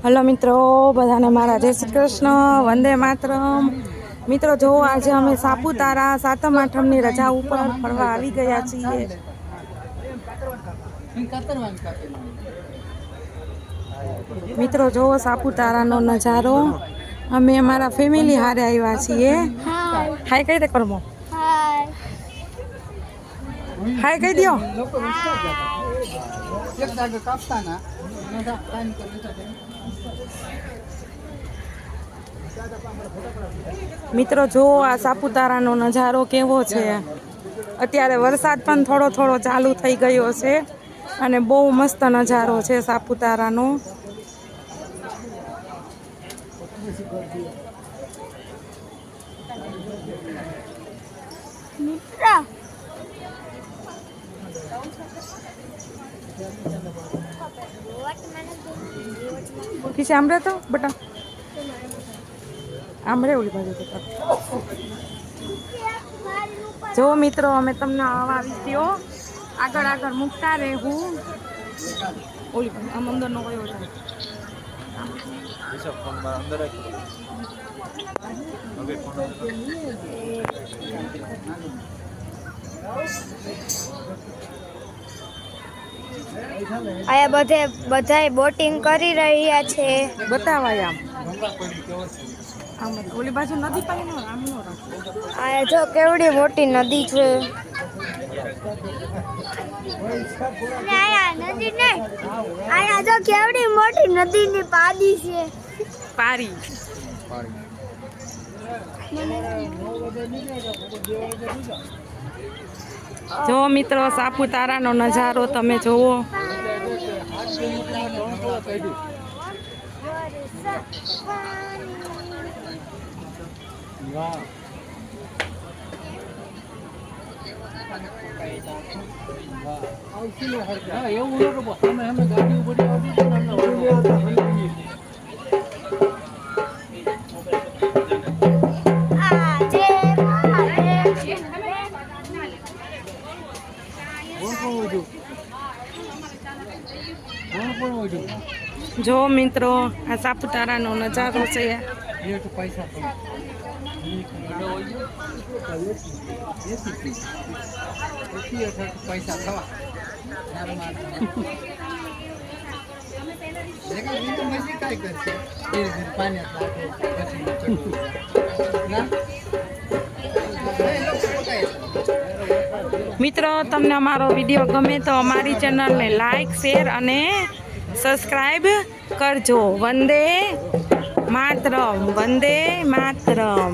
Hello મિત્રો, બધાને મારા જય શ્રી કૃષ્ણ, વંદે માતરમ। મિત્રો જો આજે અમે સાપુતારા સાતમ આઠમની રજા ઉપર ફરવા આવી ગયા છીએ। મિત્રો જો સાપુતારાનો નજારો, અમે અમારા ફેમિલી હારે આવ્યા છીએ। હાય કઈ દે કરમો, હાય કઈ દો। મિત્રો જો આ સાપુતારાનો નજારો કેવો છે। અત્યારે વરસાદ પણ થોડો થોડો ચાલુ થઈ ગયો છે અને બહુ મસ્ત નજારો છે સાપુતારાનો। किसे आमरे तो बटा आमरे ओली बाजू तो जो मित्रों अमे तमने आवा विडियो आगळ आगळ मुकता रहेहू। ओली आम अंदर नो कयो છે फोन में अंदर ओके आया बधाए बोटिंग करी रह्या छे। बतावाय आम ओली बाजू नदी पानी नो आम नो आया जो केवडी मोटी नदी छे। आया नदी नहीं, आया जो केवडी मोटी नदी ની પાડી છે પારી। જો મિત્રો સાપુતારાનો નજારો તમે જોવો। जो मित्रों आ सापुतारानो नजारो छे। मित्रों तमने अमारो विडियो गमे तो अमारी चेनल ने लाइक शेर अने सब्सक्राइब करजो। वंदे मातरम, वंदे मातरम।